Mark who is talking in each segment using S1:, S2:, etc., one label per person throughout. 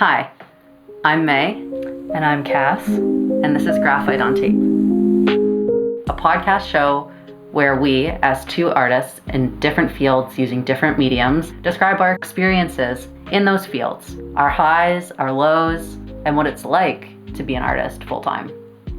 S1: Hi, I'm Mae,
S2: And I'm Cass.
S1: and this is Graphite on Tape, a podcast show where we, as two artists in different fields using different mediums, describe our experiences in those fields, our highs, our lows, and what it's like to be an artist full-time.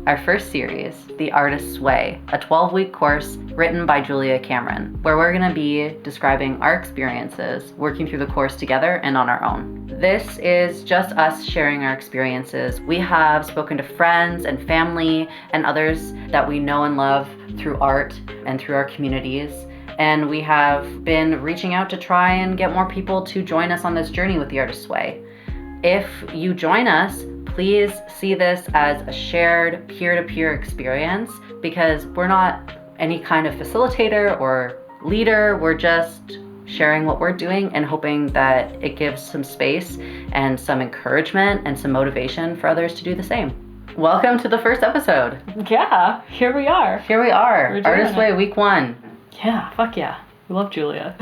S1: Our first series, The Artist's Way, a 12-week course written by Julia Cameron, where we're going to be describing our experiences, working through the course together and on our own. This is just us sharing our experiences. We have spoken to friends and family and others that we know and love through art and through our communities. And we have been reaching out to try and get more people to join us on this journey with The Artist's Way. If you join us, please see this as a shared peer-to-peer experience, because we're not any kind of facilitator or leader. We're just sharing what we're doing and hoping that it gives some space and some encouragement and some motivation for others to do the same. Welcome to the first episode.
S2: Yeah, here we are.
S1: Here we are,
S2: We're doing
S1: Artist's
S2: it.
S1: Way, week 1.
S2: Yeah, fuck yeah. We love Julia.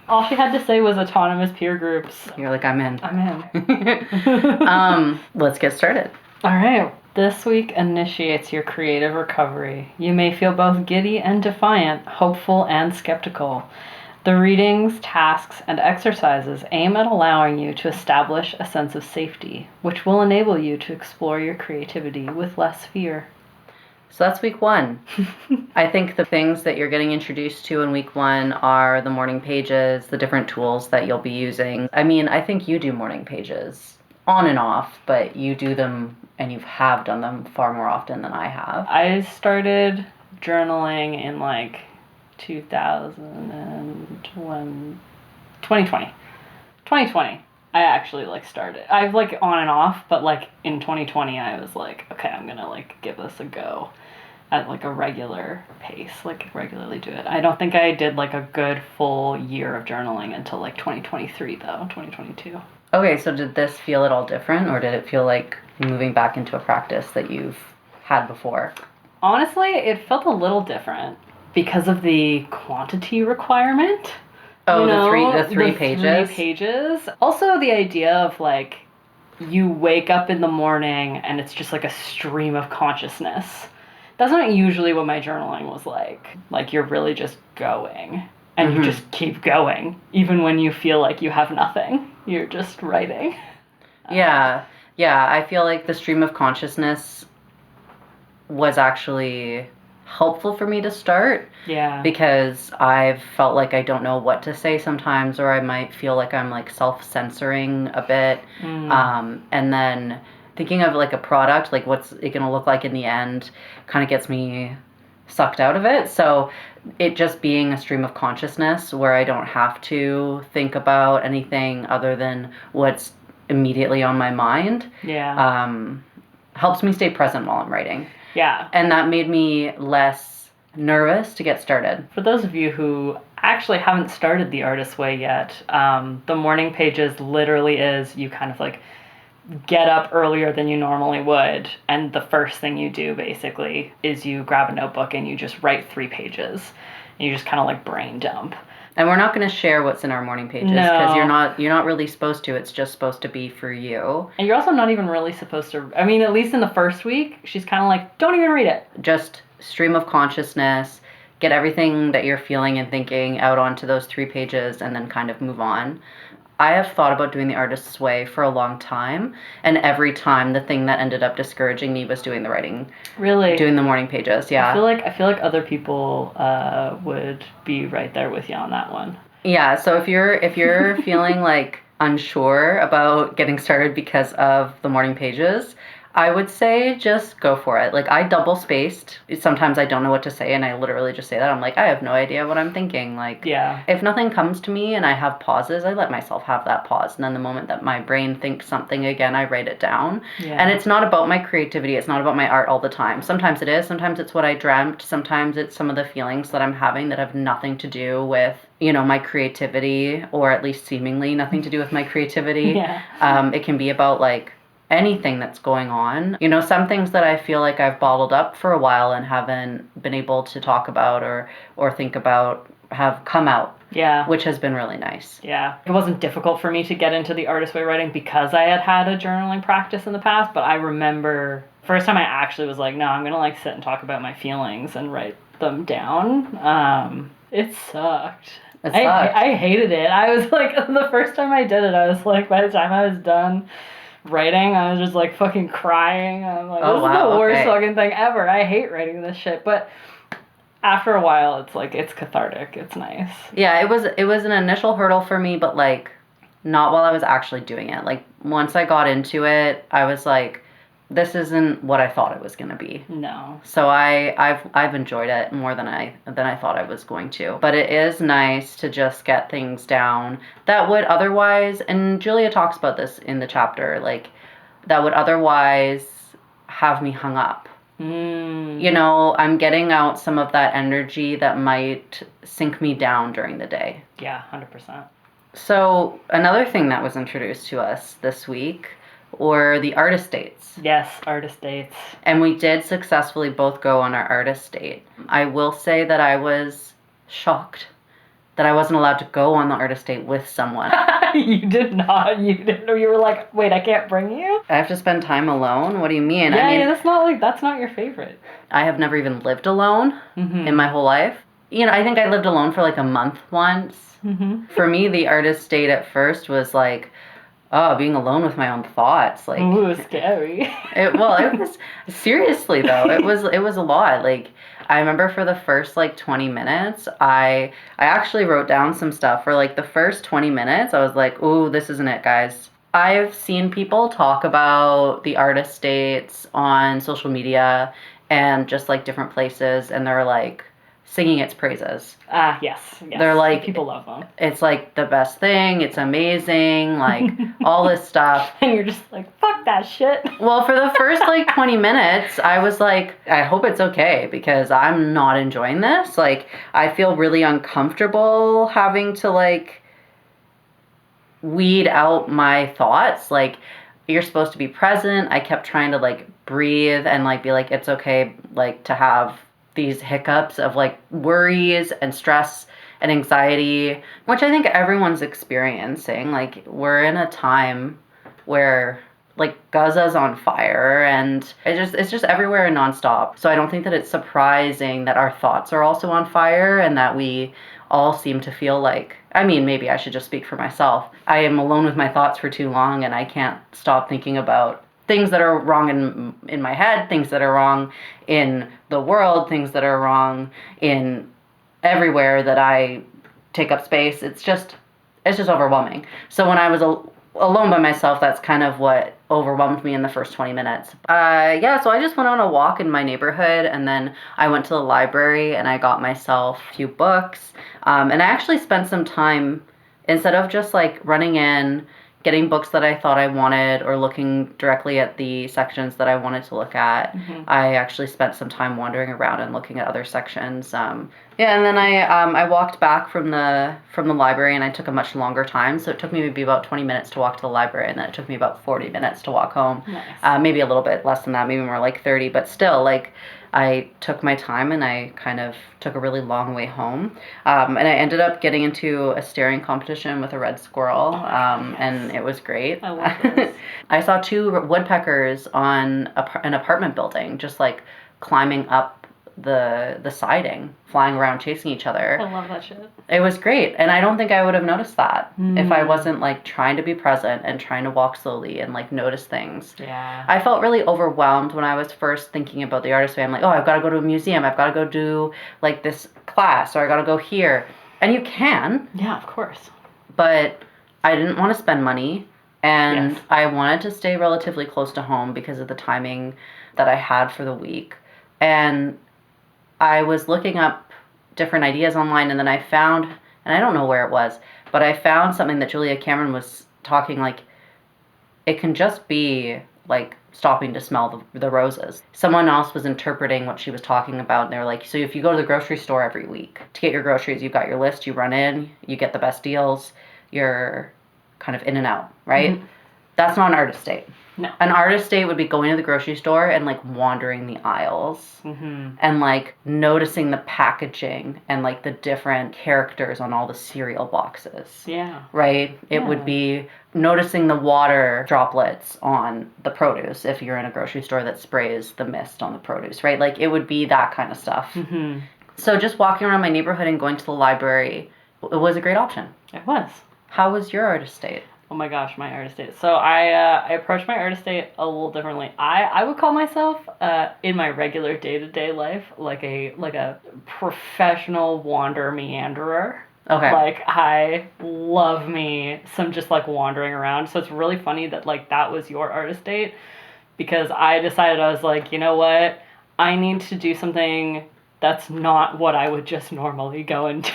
S2: All she had to say was autonomous peer groups.
S1: You're like, I'm in.
S2: I'm in.
S1: Let's get started.
S2: All right. This week initiates your creative recovery. You may feel both giddy and defiant, hopeful and skeptical. The readings, tasks, and exercises aim at allowing you to establish a sense of safety, which will enable you to explore your creativity with less fear.
S1: So that's week 1. I think the things that you're getting introduced to in week 1 are the morning pages, the different tools that you'll be using. I mean, I think you do morning pages on and off, but you do them and you have done them far more often than I have.
S2: I started journaling in 2020. I actually started. I've on and off, but in 2020 I was okay, I'm gonna give this a go at a regular pace, regularly do it. I don't think I did a good full year of journaling until 2023 though, 2022.
S1: Okay, so did this feel at all different, or did it feel like moving back into a practice that you've had before?
S2: Honestly, it felt a little different because of the quantity requirement.
S1: Oh,
S2: the
S1: three pages?
S2: 3 pages. Also, the idea of, you wake up in the morning and it's just, a stream of consciousness. That's not usually what my journaling was like. You're really just going. And you just keep going. Even when you feel like you have nothing. You're just writing.
S1: Yeah. I feel like the stream of consciousness was actually helpful for me to start.
S2: Yeah.
S1: Because I've felt like I don't know what to say sometimes, or I might feel like I'm self-censoring a bit. And then thinking of a product, what's it gonna look like in the end, kind of gets me sucked out of it. So it just being a stream of consciousness where I don't have to think about anything other than what's immediately on my mind.
S2: Yeah.
S1: Helps me stay present while I'm writing.
S2: Yeah.
S1: And that made me less nervous to get started.
S2: For those of you who actually haven't started The Artist's Way yet, the morning pages literally is you kind of get up earlier than you normally would, and the first thing you do basically is you grab a notebook and you just write 3 pages. And you just kind of brain dump.
S1: And we're not going to share what's in our morning pages, because you're not really supposed to. It's just supposed to be for you.
S2: And you're also not even really supposed to. I mean, at least in the first week, she's kind of don't even read it.
S1: Just stream of consciousness, get everything that you're feeling and thinking out onto those 3 pages, and then kind of move on. I have thought about doing The Artist's Way for a long time, and every time the thing that ended up discouraging me was doing the writing.
S2: Really?
S1: Doing the morning pages, yeah.
S2: I feel like other people would be right there with you on that one.
S1: Yeah, so if you're feeling unsure about getting started because of the morning pages, I would say just go for it. I double spaced. Sometimes I don't know what to say, and I literally just say that. I'm I have no idea what I'm thinking.
S2: Yeah.
S1: If nothing comes to me and I have pauses, I let myself have that pause. And then the moment that my brain thinks something again, I write it down.
S2: Yeah.
S1: And it's not about my creativity. It's not about my art all the time. Sometimes it is. Sometimes it's what I dreamt. Sometimes it's some of the feelings that I'm having that have nothing to do with, my creativity, or at least seemingly nothing to do with my creativity.
S2: Yeah.
S1: It can be about anything that's going on. Some things that I feel like I've bottled up for a while and haven't been able to talk about or think about have come out.
S2: Yeah.
S1: which has been really nice.
S2: Yeah. It wasn't difficult for me to get into the artist way writing because I had a journaling practice in the past, but I remember first time I actually was like, no, I'm going to like sit and talk about my feelings and write them down. It sucked. I hated it. I was like, the first time I did it, I was like, by the time I was done writing, I was just like fucking crying. I'm like, this is the worst fucking thing ever. I hate writing this shit. But after a while, it's like, it's cathartic. It's nice.
S1: Yeah, it was an initial hurdle for me, but like not while I was actually doing it. Like once I got into it, I was like, this isn't what I thought it was going to be.
S2: No.
S1: So I've enjoyed it more than I thought I was going to. But it is nice to just get things down that would otherwise, and Julia talks about this in the chapter, like that would otherwise have me hung up. You know, I'm getting out some of that energy that might sink me down during the day.
S2: Yeah, 100%.
S1: So another thing that was introduced to us this week were the artist dates.
S2: Yes, artist dates.
S1: And we did successfully both go on our artist date. I will say that I was shocked that I wasn't allowed to go on the artist date with someone.
S2: You did not. You didn't. You were like, wait, I can't bring you?
S1: I have to spend time alone? What do you mean?
S2: Yeah,
S1: I mean,
S2: that's not your favorite.
S1: I have never even lived alone in my whole life. You know, I think I lived alone for like a month once. For me, the artist date at first was like, oh, being alone with my own thoughts. Like,
S2: ooh, scary.
S1: It was, seriously though, it was a lot. Like, I remember for the first like 20 minutes, I actually wrote down some stuff. For like the first 20 minutes, I was like, ooh, this isn't it, guys. I've seen people talk about the artist dates on social media and just like different places, and they're like singing its praises.
S2: Yes.
S1: They're like,
S2: people love them.
S1: It's like the best thing. It's amazing. Like all this stuff.
S2: And you're just like, fuck that shit.
S1: Well, for the first like 20 minutes, I was like, I hope it's okay because I'm not enjoying this. Like, I feel really uncomfortable having to like weed out my thoughts. Like, you're supposed to be present. I kept trying to like breathe and like be like, it's okay, like to have these hiccups of like worries and stress and anxiety, which I think everyone's experiencing. Like, we're in a time where like Gaza's on fire and it's just everywhere and nonstop. So I don't think that it's surprising that our thoughts are also on fire and that we all seem to feel like, I mean, maybe I should just speak for myself. I am alone with my thoughts for too long and I can't stop thinking about things that are wrong in my head, things that are wrong in the world, things that are wrong in everywhere that I take up space. It's just overwhelming. So when I was alone by myself, that's kind of what overwhelmed me in the first 20 minutes. So I just went on a walk in my neighborhood, and then I went to the library and I got myself a few books. And I actually spent some time, instead of just like running in, getting books that I thought I wanted or looking directly at the sections that I wanted to look at. I actually spent some time wandering around and looking at other sections. And then I walked back from the library, and I took a much longer time. So it took me maybe about 20 minutes to walk to the library, and then it took me about 40 minutes to walk home.
S2: Nice.
S1: Maybe a little bit less than that, maybe more like 30, but still, like, I took my time and I kind of took a really long way home. And I ended up getting into a staring competition with a red squirrel, and it was great.
S2: I love those.
S1: I saw 2 woodpeckers on an apartment building, just like climbing up the siding, flying around, chasing each other.
S2: I love that shit.
S1: It was great, and I don't think I would have noticed that if I wasn't like trying to be present and trying to walk slowly and like notice things.
S2: Yeah.
S1: I felt really overwhelmed when I was first thinking about the artist way. I'm like, oh, I've got to go to a museum. I've got to go do like this class, or I got to go here. And you can.
S2: Yeah, of course.
S1: But I didn't want to spend money, and
S2: Yes.
S1: I wanted to stay relatively close to home because of the timing that I had for the week. And I was looking up different ideas online, and then I found, and I don't know where it was, but I found something that Julia Cameron was talking, like, it can just be like stopping to smell the roses. Someone else was interpreting what she was talking about, and they were like, so if you go to the grocery store every week to get your groceries, you've got your list, you run in, you get the best deals, you're kind of in and out, right? That's not an artist date.
S2: No.
S1: An artist date would be going to the grocery store and like wandering the aisles and like noticing the packaging and like the different characters on all the cereal boxes.
S2: Yeah.
S1: Right? It would be noticing the water droplets on the produce if you're in a grocery store that sprays the mist on the produce, right? Like it would be that kind of stuff. So just walking around my neighborhood and going to the library, it was a great option.
S2: It was.
S1: How was your artist date?
S2: Oh my gosh, my artist date. So I approached my artist date a little differently. I would call myself in my regular day-to-day life like a professional meanderer.
S1: Okay.
S2: Like I love me some just like wandering around. So it's really funny that like that was your artist date, because I decided, I was like, you know what? I need to do something that's not what I would just normally go and do.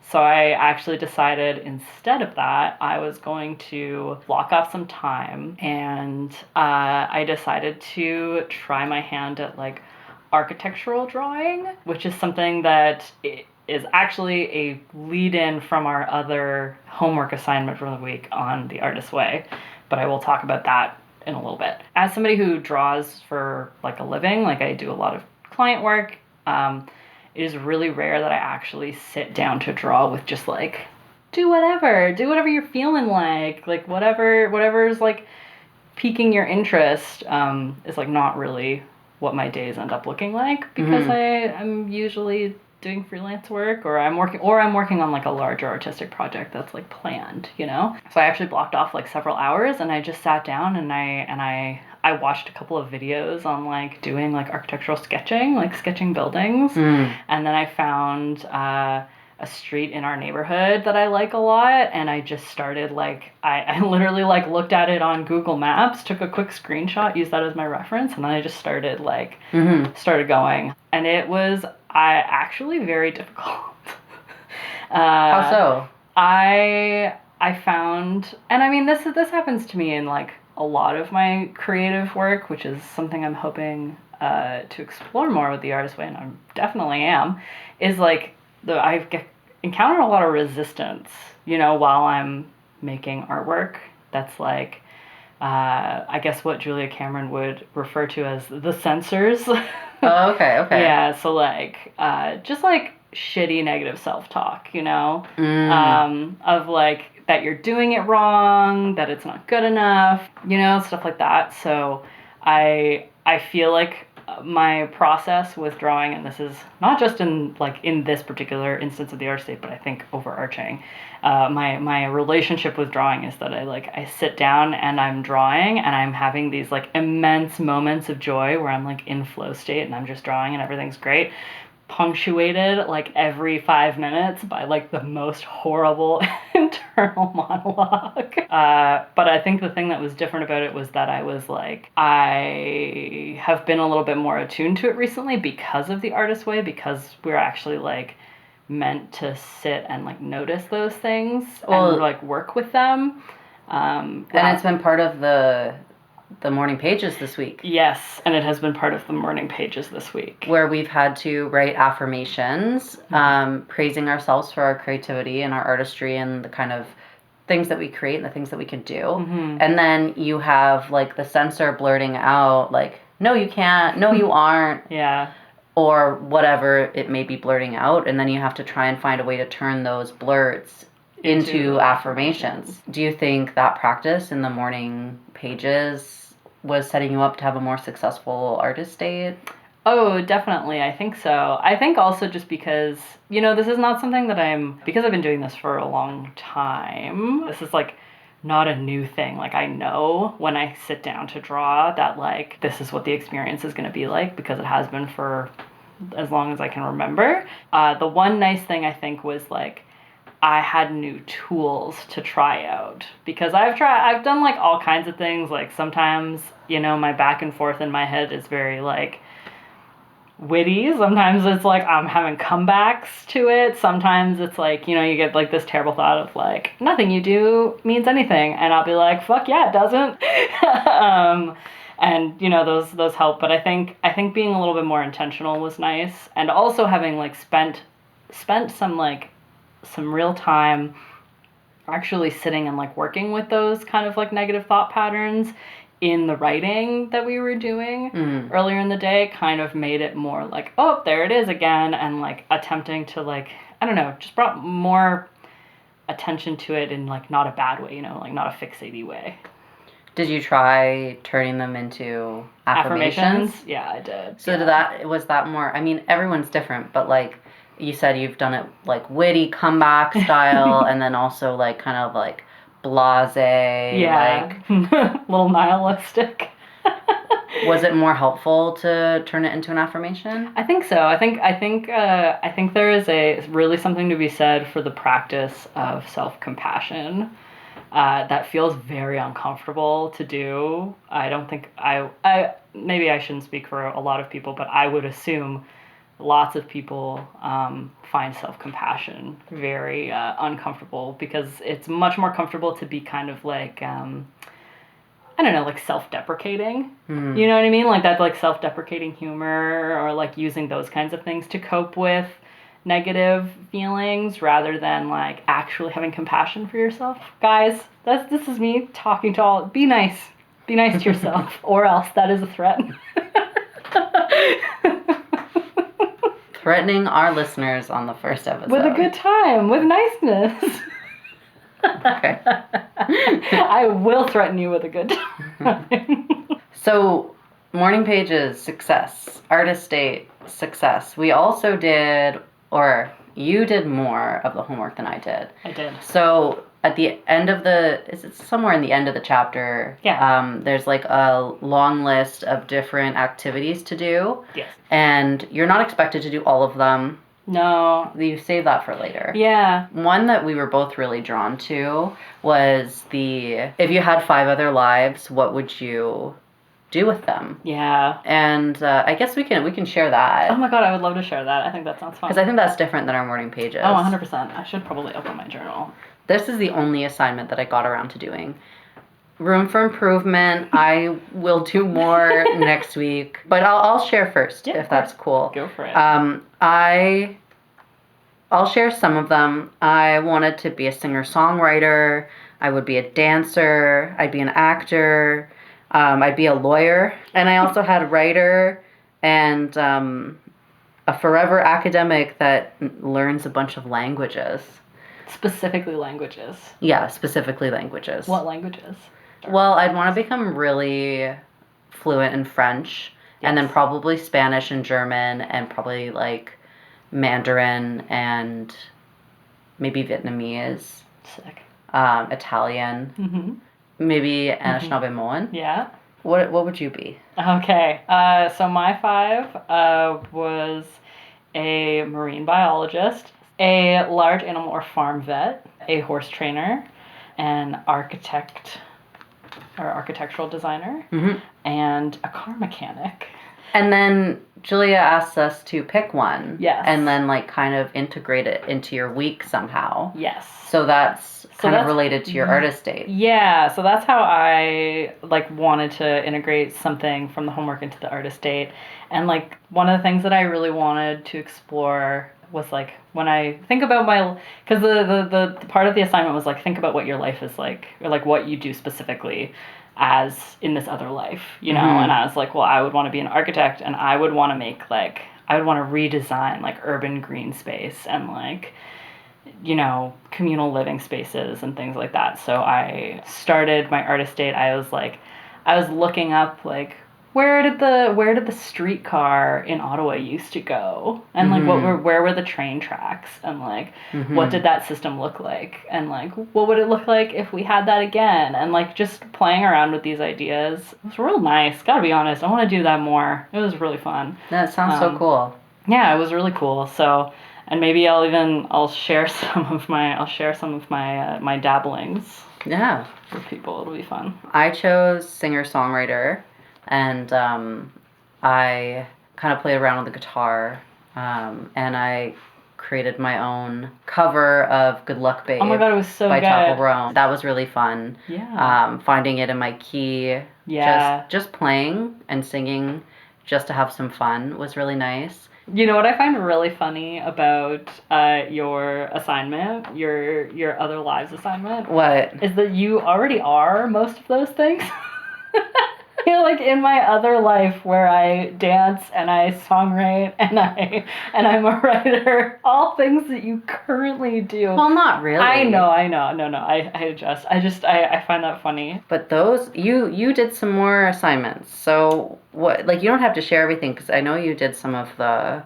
S2: So I actually decided instead of that, I was going to block off some time, and I decided to try my hand at like architectural drawing, which is something that is actually a lead-in from our other homework assignment from the week on The Artist's Way, but I will talk about that in a little bit. As somebody who draws for like a living, like I do a lot of client work, it is really rare that I actually sit down to draw with just like, do whatever you're feeling like whatever's like piquing your interest, is like not really what my days end up looking like, because I'm usually doing freelance work, or I'm working on like a larger artistic project that's like planned, you know? So I actually blocked off like several hours, and I just sat down and I watched a couple of videos on like doing like architectural sketching, like sketching buildings. And then I found a street in our neighborhood that I like a lot, and I just started like, I literally like looked at it on Google Maps, took a quick screenshot, used that as my reference, and then I just started like, started going. And it was actually very difficult.
S1: How so?
S2: I found, and I mean this happens to me in like a lot of my creative work, which is something I'm hoping to explore more with The Artist's Way, and I definitely am, is like I've encountered a lot of resistance, you know, while I'm making artwork. That's like, I guess what Julia Cameron would refer to as the censors.
S1: Oh, okay.
S2: Yeah, so like, just like shitty negative self-talk, you know, of like that you're doing it wrong, that it's not good enough, you know, stuff like that. So I feel like my process with drawing, and this is not just in this particular instance of the art state, but I think overarching, my relationship with drawing is that I sit down and I'm drawing, and I'm having these like immense moments of joy where I'm like in flow state and I'm just drawing and everything's great, punctuated like every 5 minutes by like the most horrible internal monologue. But I think the thing that was different about it was that I was like, I have been a little bit more attuned to it recently because of The Artist's Way, because we're actually like meant to sit and like notice those things and like work with them. And
S1: it's been part of the morning pages this week.
S2: Yes, and it has been part of the morning pages this week,
S1: where we've had to write affirmations, praising ourselves for our creativity and our artistry and the kind of things that we create and the things that we can do. And then you have like the censor blurting out like, no, you can't, no, you aren't.
S2: Yeah.
S1: Or whatever it may be blurting out, and then you have to try and find a way to turn those blurts into affirmations. Do you think that practice in the morning pages was setting you up to have a more successful artist date?
S2: Oh, definitely. I think so. I think also just because, you know, this is not something that because I've been doing this for a long time, this is like not a new thing. Like I know when I sit down to draw that like this is what the experience is going to be like, because it has been for as long as I can remember. The one nice thing I think was like I had new tools to try out, because I've done like all kinds of things. Like sometimes, you know, my back and forth in my head is very like witty. Sometimes it's like I'm having comebacks to it. Sometimes it's like, you know, you get like this terrible thought of like nothing you do means anything, and I'll be like, fuck yeah, it doesn't. And you know, those help. But I think being a little bit more intentional was nice, and also having like spent some real time actually sitting and like working with those kind of like negative thought patterns in the writing that we were doing earlier in the day kind of made it more like, oh, there it is again, and like attempting to like, I don't know, just brought more attention to it in like not a bad way, like not a fixaty way.
S1: Did you try turning them into affirmations?
S2: Yeah, I did.
S1: So was that more, I mean, everyone's different, but like you said, you've done it like witty comeback style and then also like kind of like blasé,
S2: like a little nihilistic.
S1: Was it more helpful to turn it into an affirmation?
S2: I think so. I think there is really something to be said for the practice of self-compassion. That feels very uncomfortable to do. I don't think I maybe I shouldn't speak for a lot of people, but I would assume lots of people find self-compassion very uncomfortable because it's much more comfortable to be kind of like, I don't know, like self-deprecating. You know what I mean? Like that like self-deprecating humor or like using those kinds of things to cope with negative feelings rather than like actually having compassion for yourself. Guys, this is me talking to all. Be nice to yourself or else that is a threat.
S1: Threatening our listeners on the first episode
S2: with a good time, with niceness.
S1: Okay.
S2: I will threaten you with a good time.
S1: So morning pages, success. Artist date, success. We also did, or you did more of the homework than I did.
S2: I did.
S1: So at the end of it's somewhere in the end of the chapter.
S2: Yeah.
S1: There's like a long list of different activities to do.
S2: Yes.
S1: And you're not expected to do all of them.
S2: No.
S1: You save that for later.
S2: Yeah.
S1: One that we were both really drawn to was if you had 5 other lives, what would you do with them?
S2: Yeah.
S1: And I guess we can share that.
S2: Oh my god, I would love to share that. I think that sounds fun.
S1: Because I think that's different than our morning pages.
S2: Oh, 100%. I should probably open my journal.
S1: This is the only assignment that I got around to doing. Room for improvement. I will do more next week. But I'll share first, if that's cool.
S2: Go for it.
S1: I'll share some of them. I wanted to be a singer-songwriter. I would be a dancer. I'd be an actor. I'd be a lawyer. And I also had writer and a forever academic that learns a bunch of languages.
S2: Specifically languages.
S1: Yeah, specifically languages.
S2: What languages?
S1: Well, I'd want to become really fluent in French, and then probably Spanish and German, and probably like Mandarin and maybe Vietnamese.
S2: Sick.
S1: Italian.
S2: Mm-hmm.
S1: Maybe Anishinaabe.
S2: Yeah.
S1: What would you be?
S2: Okay. So my 5 was a marine biologist, a large animal or farm vet, a horse trainer, an architect or architectural designer, and a car mechanic.
S1: And then Julia asked us to pick one.
S2: Yes.
S1: And then like kind of integrate it into your week somehow.
S2: Yes.
S1: So that's kind of related to your artist date.
S2: Yeah, so that's how I like wanted to integrate something from the homework into the artist date. And like one of the things that I really wanted to explore was like when I think about because the part of the assignment was like think about what your life is like, or like what you do specifically as in this other life, and I was like, well, I would want to be an architect, and I would want to redesign like urban green space and like communal living spaces and things like that. So I started my artist date. I was looking up like where did the streetcar in Ottawa used to go, and like where were the train tracks, and like what did that system look like, and like what would it look like if we had that again, and like just playing around with these ideas. It was real nice. Gotta be honest, I want to do that more. It was really fun.
S1: That sounds so cool.
S2: Yeah, it was really cool. So, and maybe I'll share some of my my dabblings.
S1: Yeah,
S2: with people. It'll be fun.
S1: I chose singer-songwriter. And I kind of played around with the guitar, and I created my own cover of Good Luck Babe.
S2: Oh my god, it was so
S1: by
S2: good.
S1: Chappell Roan. That was really fun.
S2: Yeah.
S1: Finding it in my key.
S2: Yeah.
S1: Just playing and singing just to have some fun was really nice.
S2: You know what I find really funny about your assignment, your other lives assignment,
S1: What?
S2: is that you already are most of those things. You know, like in my other life where I dance and I songwrite and I'm a writer, all things that you currently do.
S1: Well, not really.
S2: I know. No, I adjust. I find that funny.
S1: But those, you did some more assignments. So what, like, you don't have to share everything because I know you did some of the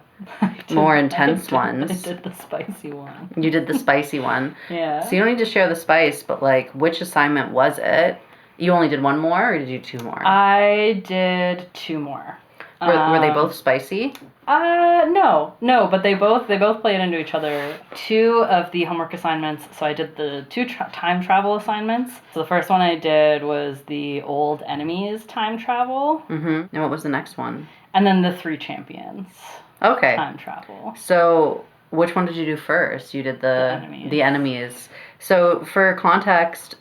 S1: more intense ones.
S2: I did the spicy one.
S1: You did the spicy one.
S2: Yeah.
S1: So you don't need to share the spice, but like, which assignment was it? You only did one more, or did you do 2 more?
S2: I did 2 more.
S1: Were they both spicy?
S2: No, but they both played into each other. 2 of the homework assignments, so I did the 2 time travel assignments. So the first one I did was the old enemies time travel.
S1: Mm-hmm. And what was the next one?
S2: And then the 3 champions time travel.
S1: So which one did you do first? You did the enemies. So for context,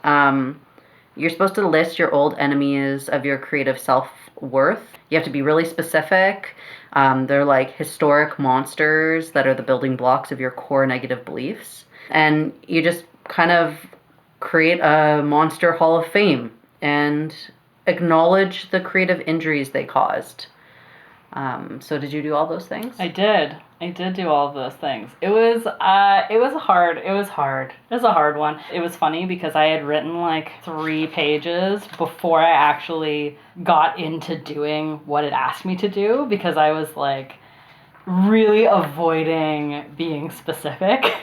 S1: you're supposed to list your old enemies of your creative self-worth. You have to be really specific. They're like historic monsters that are the building blocks of your core negative beliefs. And you just kind of create a monster hall of fame and acknowledge the creative injuries they caused. So did you do all those things?
S2: I did do all of those things. It was a hard one. It was funny because I had written like 3 pages before I actually got into doing what it asked me to do, because I was like really avoiding being specific.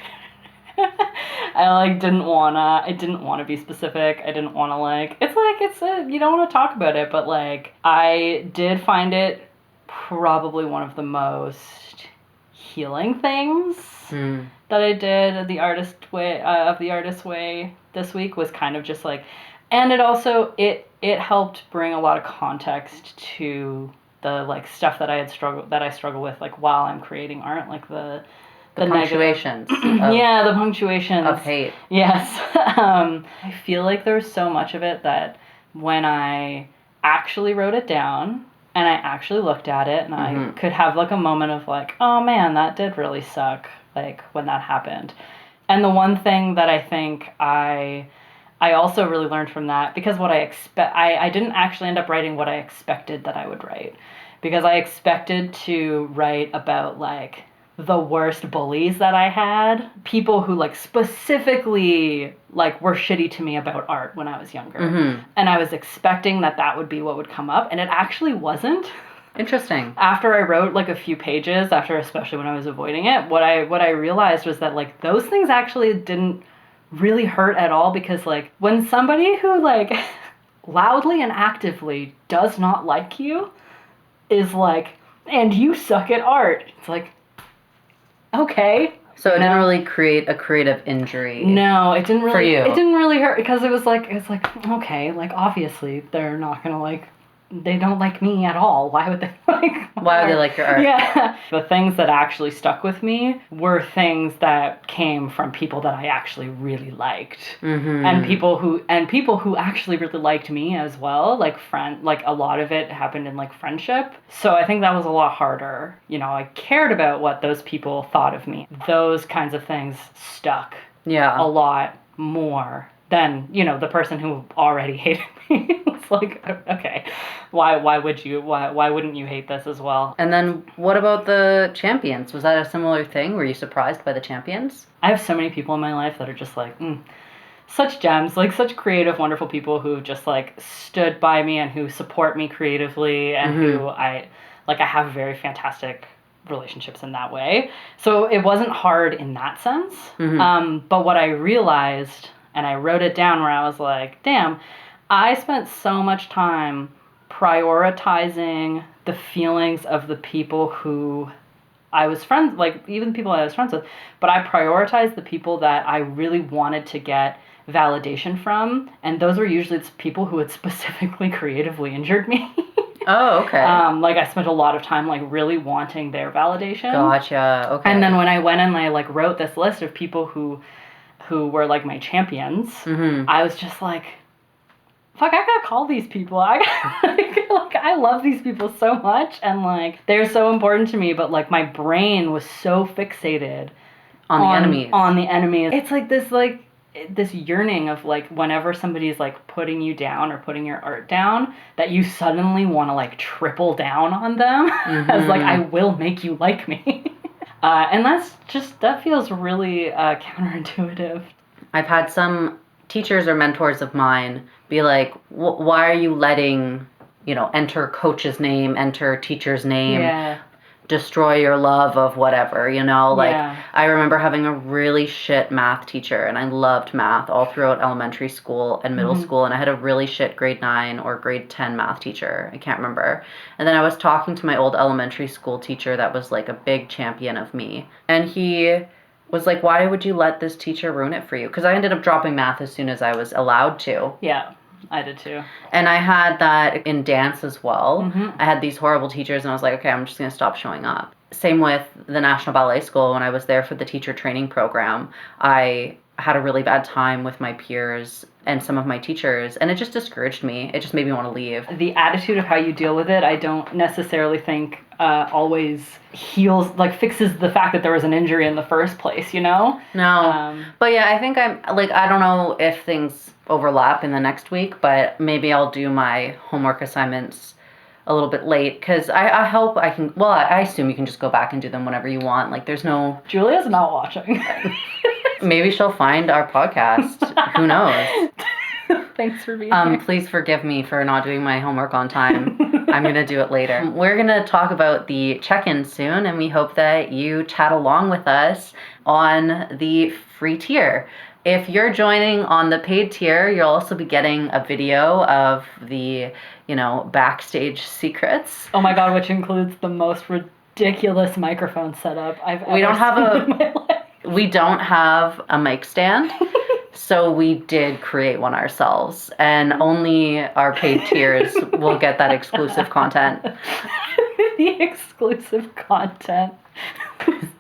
S2: I didn't wanna be specific. I didn't wanna you don't wanna talk about it, but like I did find it probably one of the most healing things that I did of the artist way this week, was kind of just like, and it also it helped bring a lot of context to the like stuff that I struggle with like while I'm creating art, like the
S1: punctuations.
S2: Yeah, the punctuations
S1: of hate.
S2: Yes. I feel like there's so much of it that when I actually wrote it down and I actually looked at it and I could have like a moment of like, oh man, that did really suck, like when that happened. And the one thing that I think I also really learned from that, because I didn't actually end up writing what I expected that I would write, because I expected to write about like the worst bullies that I had, people who like specifically like were shitty to me about art when I was younger. And I was expecting that would be what would come up, and it actually wasn't.
S1: Interesting.
S2: After I wrote like a few pages, especially when I was avoiding it, what I realized was that like those things actually didn't really hurt at all, because like when somebody who like loudly and actively does not like you is like, and you suck at art, it's like, okay.
S1: So it didn't really create a creative injury.
S2: No, it didn't really.
S1: For you.
S2: It didn't really hurt, because it's like okay, like obviously they're not gonna like. They don't like me at all. Why would they like?
S1: Why would they like your art?
S2: Yeah. The things that actually stuck with me were things that came from people that I actually really liked, and people who actually really liked me as well. Like a lot of it happened in like friendship. So I think that was a lot harder. You know, I cared about what those people thought of me. Those kinds of things stuck.
S1: Yeah.
S2: A lot more than, you know, the person who already hated me. It's like, okay, why wouldn't you hate this as well?
S1: And then what about the champions? Was that a similar thing? Were you surprised by the champions?
S2: I have so many people in my life that are just like, such gems, like such creative, wonderful people who just like stood by me and who support me creatively, and who I have very fantastic relationships in that way. So it wasn't hard in that sense. But what I realized, and I wrote it down, where I was like, damn, I spent so much time prioritizing the feelings of the people who I was friends, like even the people I was friends with, but I prioritized the people that I really wanted to get validation from, and those were usually people who had specifically creatively injured me.
S1: Oh, okay.
S2: Like I spent a lot of time like really wanting their validation.
S1: Gotcha. Okay.
S2: And then when I went and I like wrote this list of people who were like my champions, I was just like, fuck, I gotta call these people. I love these people so much, and like they're so important to me, but like my brain was so fixated
S1: on the enemies.
S2: On the enemies. It's like this yearning of like whenever somebody's like putting you down or putting your art down, that you suddenly want to like triple down on them as like, I will make you like me. And that feels really counterintuitive.
S1: I've had some teachers or mentors of mine be like, why are you letting, enter coach's name, enter teacher's name, destroy your love of whatever, I remember having a really shit math teacher, and I loved math all throughout elementary school and middle school, and I had a really shit grade 9 or grade 10 math teacher. I can't remember. And then I was talking to my old elementary school teacher that was like a big champion of me, and he was like, why would you let this teacher ruin it for you? Because I ended up dropping math as soon as I was allowed to.
S2: Yeah. I did too.
S1: And I had that in dance as well. I had these horrible teachers, and I was like, okay, I'm just going to stop showing up. Same with the National Ballet School. When I was there for the teacher training program, I had a really bad time with my peers and some of my teachers, and it just discouraged me. It just made me want to leave.
S2: The attitude of how you deal with it, I don't necessarily think always fixes the fact that there was an injury in the first place, No.
S1: But yeah, I think I don't know if things overlap in the next week, but maybe I'll do my homework assignments a little bit late, because I hope I can, I assume you can just go back and do them whenever you want. Like, there's no...
S2: Julia's not watching.
S1: Maybe she'll find our podcast. Who knows?
S2: Thanks for being here.
S1: Please forgive me for not doing my homework on time. I'm going to do it later. We're going to talk about the check-in soon, and we hope that you chat along with us on the free tier. If you're joining on the paid tier, you'll also be getting a video of the, backstage secrets.
S2: Oh my God, which includes the most ridiculous microphone setup I've ever seen in my life.
S1: We don't have a mic stand, so we did create one ourselves, and only our paid tiers will get that exclusive content.
S2: The exclusive content.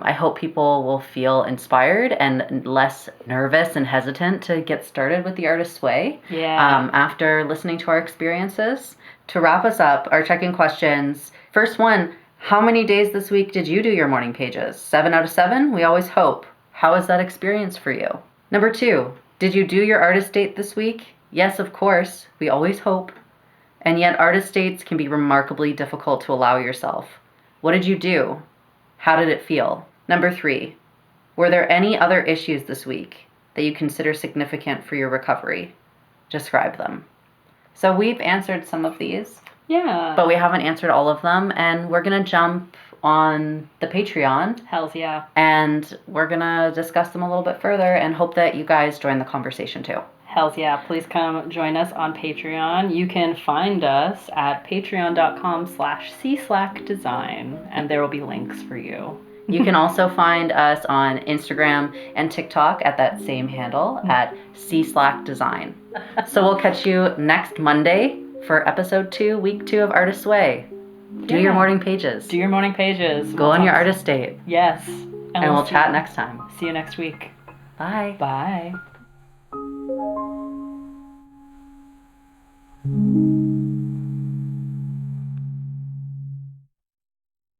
S1: I hope people will feel inspired and less nervous and hesitant to get started with the Artist's Way.
S2: Yeah.
S1: After listening to our experiences. To wrap us up, our check-in questions. First one, how many days this week did you do your morning pages? 7 out of 7? We always hope. How was that experience for you? Number 2, did you do your artist date this week? Yes, of course. We always hope. And yet artist dates can be remarkably difficult to allow yourself. What did you do? How did it feel? Number 3, were there any other issues this week that you consider significant for your recovery? Describe them. So we've answered some of these.
S2: Yeah.
S1: But we haven't answered all of them, and we're going to jump on the Patreon.
S2: Hells yeah.
S1: And we're going to discuss them a little bit further and hope that you guys join the conversation too.
S2: Hells yeah. Please come join us on Patreon. You can find us at patreon.com/cslackdesign, and there will be links for you.
S1: You can also find us on Instagram and TikTok at that same handle at cslackdesign. So we'll catch you next Monday for episode 2, week 2 of Artist's Way. Do your morning pages.
S2: Do your morning pages.
S1: Go on your artist date.
S2: Yes.
S1: And we'll chat next time.
S2: See you next week.
S1: Bye.
S2: Bye.